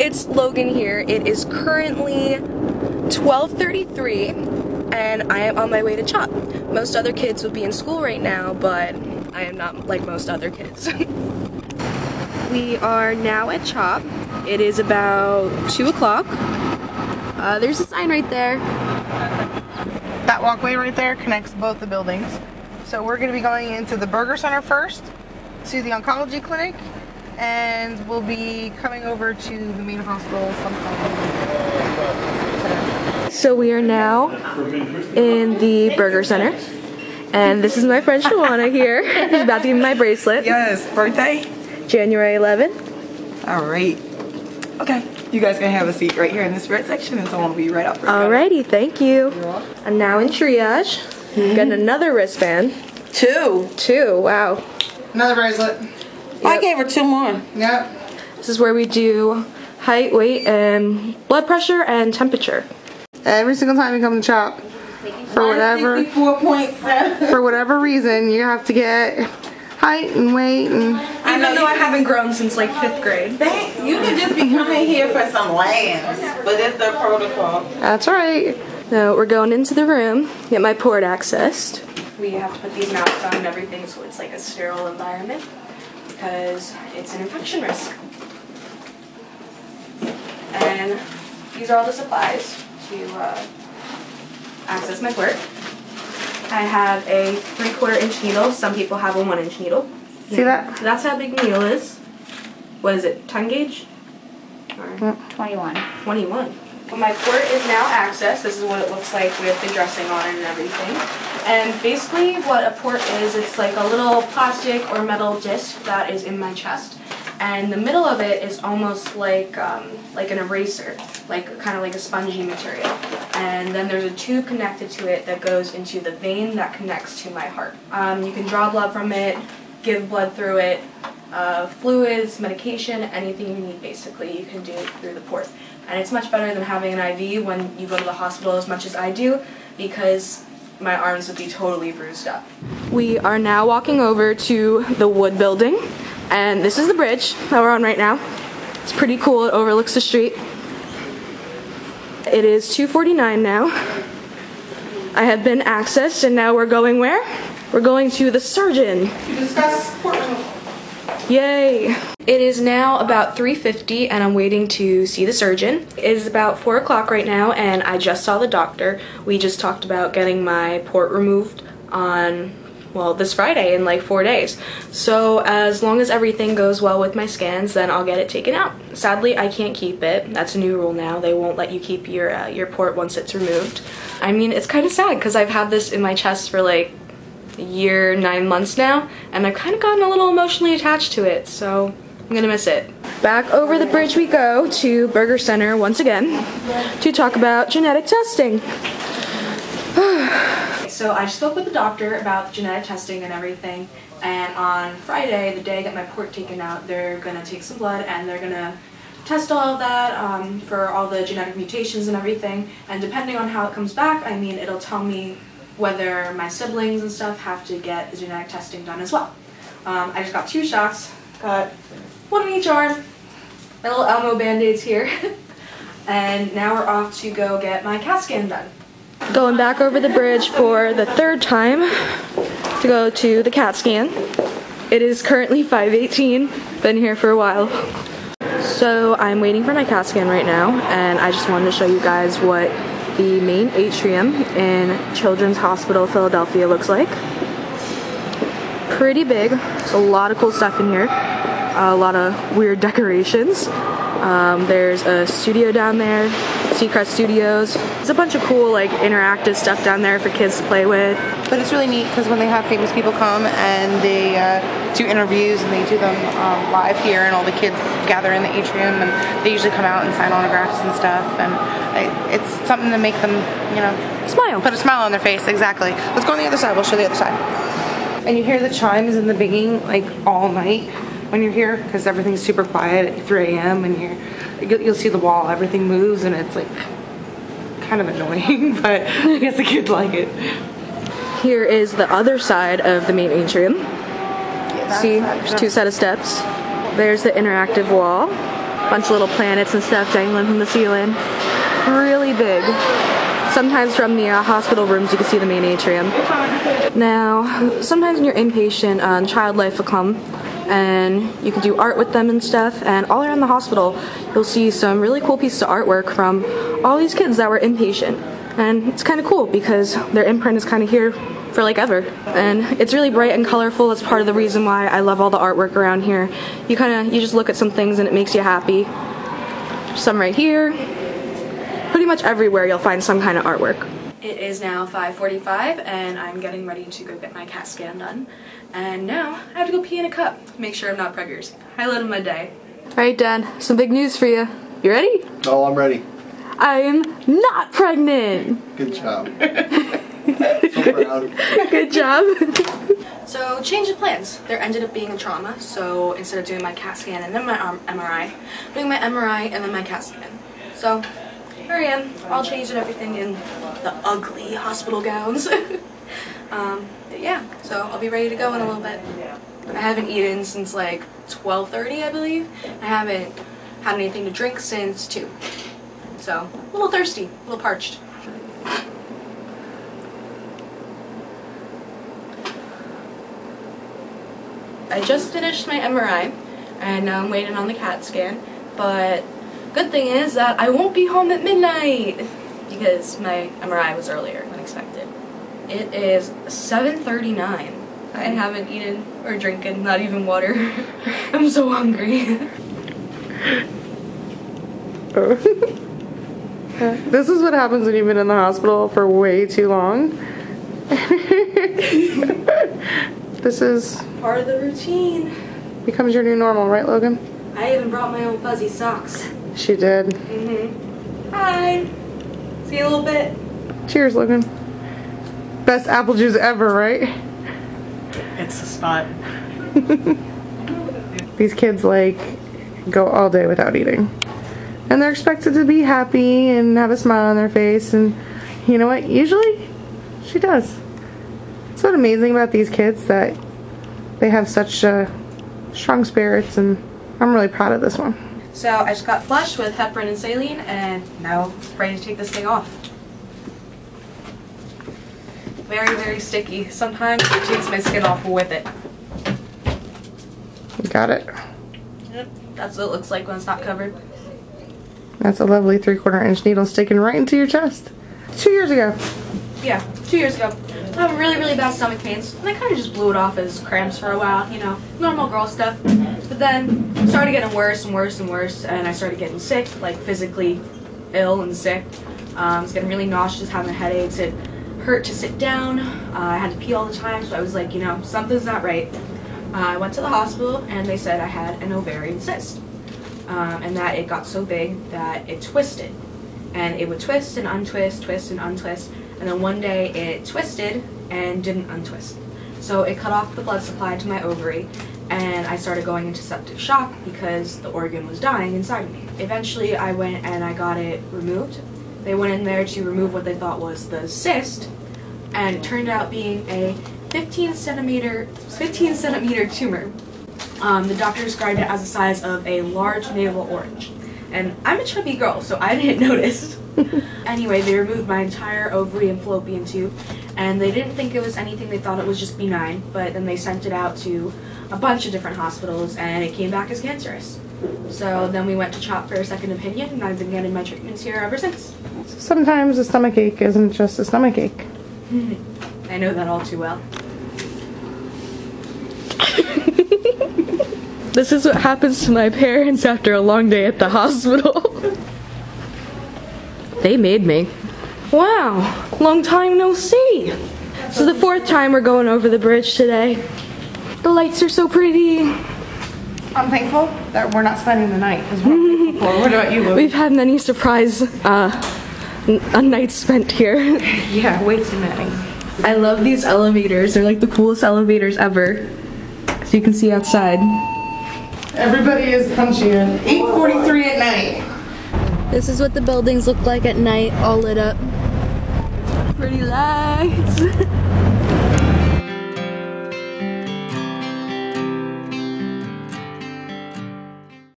it's Logan here. It is currently 12:33 and I am on my way to CHOP. Most other kids would be in school right now, but I am not like most other kids. We are now at CHOP. It is about 2 o'clock. There's a sign right there. That walkway right there connects both the buildings. So we're going to be going into the Burger Center first, to the oncology clinic, and we'll be coming over to the main hospital sometime. So we are now in the Burger Center, and this is my friend Shawana here. She's about to give me my bracelet. Yes, birthday? January 11th. All right. Okay, you guys can have a seat right here in this red section, and someone will be right up for you. Alrighty, thank you. I'm now in triage. Getting another wristband. Two, wow. Another bracelet. Yep. I gave her 2 more. Yep. This is where we do height, weight, and blood pressure and temperature. Every single time you come to CHOP, for whatever reason, you have to get height and weight and. Even though I haven't grown since like 5th grade. You can just be coming here for some lands, but it's the protocol. That's right. So we're going into the room, get my port accessed. We have to put these masks on and everything so it's like a sterile environment because it's an infection risk. And these are all the supplies to access my port. I have a 3/4 inch needle. Some people have a 1 inch needle. See that? So that's how big the needle is. What is it, 10 gauge? Or 21. 21. Well, my port is now accessed. This is what it looks like with the dressing on it and everything. And basically what a port is, it's like a little plastic or metal disc that is in my chest. And the middle of it is almost like an eraser, kind of like a spongy material. And then there's a tube connected to it that goes into the vein that connects to my heart. You can draw blood from it, give blood through it, fluids, medication, anything you need basically you can do through the port. And it's much better than having an IV when you go to the hospital as much as I do because my arms would be totally bruised up. We are now walking over to the Wood building, and this is the bridge that we're on right now. It's pretty cool, it overlooks the street. It is 2:49 now. I have been accessed and now we're going where? We're going to the surgeon. To discuss port removal. Yay! It is now about 3:50 and I'm waiting to see the surgeon. It is about 4 o'clock right now and I just saw the doctor. We just talked about getting my port removed on, well, this Friday in like 4 days. So as long as everything goes well with my scans, then I'll get it taken out. Sadly, I can't keep it. That's a new rule now. They won't let you keep your port once it's removed. I mean, it's kind of sad because I've had this in my chest for like a year, 9 months now, and I've kind of gotten a little emotionally attached to it, so I'm gonna miss it. Back over the bridge we go to Burger Center once again to talk about genetic testing. So I spoke with the doctor about genetic testing and everything, and on Friday, the day I get my port taken out, they're gonna take some blood and they're gonna test all of that for all the genetic mutations and everything, and depending on how it comes back, I mean, it'll tell me whether my siblings and stuff have to get the genetic testing done as well. I just got 2 shots, got 1 in each arm, my little Elmo band-aids here, and now we're off to go get my CAT scan done. Going back over the bridge for the 3rd time to go to the CAT scan. It is currently 5:18, been here for a while. So I'm waiting for my CAT scan right now, and I just wanted to show you guys what the main atrium in Children's Hospital Philadelphia looks like. Pretty big, a lot of cool stuff in here, a lot of weird decorations. There's a studio down there, Seacrest Studios. There's a bunch of cool like interactive stuff down there for kids to play with. But it's really neat because when they have famous people come and they do interviews and they do them live here, and all the kids gather in the atrium, and they usually come out and sign autographs and stuff, and it's something to make them, you know, Smile. Put a smile on their face. Exactly. Let's go on the other side. We'll show the other side. And you hear the chimes and the binging like all night when you're here because everything's super quiet at 3 a.m. and you'll see the wall. Everything moves and it's like kind of annoying, but I guess the kids like it. Here is the other side of the main atrium. See, there's 2 set of steps. There's the interactive wall. bunch of little planets and stuff dangling from the ceiling. Really big. Sometimes from the hospital rooms you can see the main atrium. Now, sometimes when you're inpatient, child life will come and you can do art with them and stuff, and all around the hospital you'll see some really cool pieces of artwork from all these kids that were inpatient. And it's kind of cool because their imprint is kind of here for like ever. And it's really bright and colorful. That's part of the reason why I love all the artwork around here. You just look at some things and it makes you happy. Some right here. Pretty much everywhere you'll find some kind of artwork. It is now 5:45 and I'm getting ready to go get my CAT scan done. And now I have to go pee in a cup. Make sure I'm not preggers. Highlight of my day. Alright, Dad, some big news for you. You ready? Oh, I'm ready. I am not pregnant. Good job. So proud. Good job. So, change of plans. There ended up being a trauma, so instead of doing my CAT scan and then my MRI, doing my MRI and then my CAT scan. So, here I am, all changed and everything in the ugly hospital gowns. But yeah, so I'll be ready to go in a little bit. I haven't eaten since like 12:30, I believe. I haven't had anything to drink since 2. So, a little thirsty, a little parched. I just finished my MRI, and now I'm waiting on the CAT scan, but good thing is that I won't be home at midnight, because my MRI was earlier than expected. It is 7:39. I haven't eaten or drinking, not even water. I'm so hungry. This is what happens when you've been in the hospital for way too long. This is Part of the routine. becomes your new normal, right, Logan? I even brought my own fuzzy socks. She did. Hi. See you in a little bit. Cheers, Logan. Best apple juice ever, right? It's the spot. These kids like go all day without eating. And they're expected to be happy and have a smile on their face, and you know what? Usually she does. It's what's amazing about these kids, that they have such strong spirits, and I'm really proud of this one. So I just got flushed with heparin and saline, and now I'm ready to take this thing off. Very, very sticky. Sometimes it takes my skin off with it. Got it. Yep, that's what it looks like when it's not covered. That's a lovely 3/4 inch needle sticking right into your chest. 2 years ago. Yeah, 2 years ago. I have really, really bad stomach pains, and I kind of just blew it off as cramps for a while, you know, normal girl stuff. But then it started getting worse and worse and worse, and I started getting sick, like physically ill and sick. I was getting really nauseous, having headaches. It hurt to sit down. I had to pee all the time, so I was like, you know, something's not right. I went to the hospital, and they said I had an ovarian cyst, and that it got so big that it twisted. And it would twist and untwist, twist and untwist, and then one day it twisted and didn't untwist. So it cut off the blood supply to my ovary, and I started going into septic shock because the organ was dying inside of me. Eventually I went and I got it removed. They went in there to remove what they thought was the cyst, and it turned out being a 15 centimeter tumor. The doctor described it as the size of a large navel orange. And I'm a chubby girl, so I didn't notice. Anyway, they removed my entire ovary and fallopian tube, and they didn't think it was anything. They thought it was just benign, but then they sent it out to a bunch of different hospitals, and it came back as cancerous. So then we went to CHOP for a second opinion, and I've been getting my treatments here ever since. Sometimes a stomach ache isn't just a stomach ache. I know that all too well. This is what happens to my parents after a long day at the hospital. They made me. Wow, long time no see. So the 4th time we're going over the bridge today. The lights are so pretty. I'm thankful that we're not spending the night. What about you, Logan? We've had many surprise nights spent here. Yeah, way too many. I love these elevators. They're like the coolest elevators ever. So you can see outside. Everybody is punchy at 8:43 at night. This is what the buildings look like at night, all lit up. Pretty lights.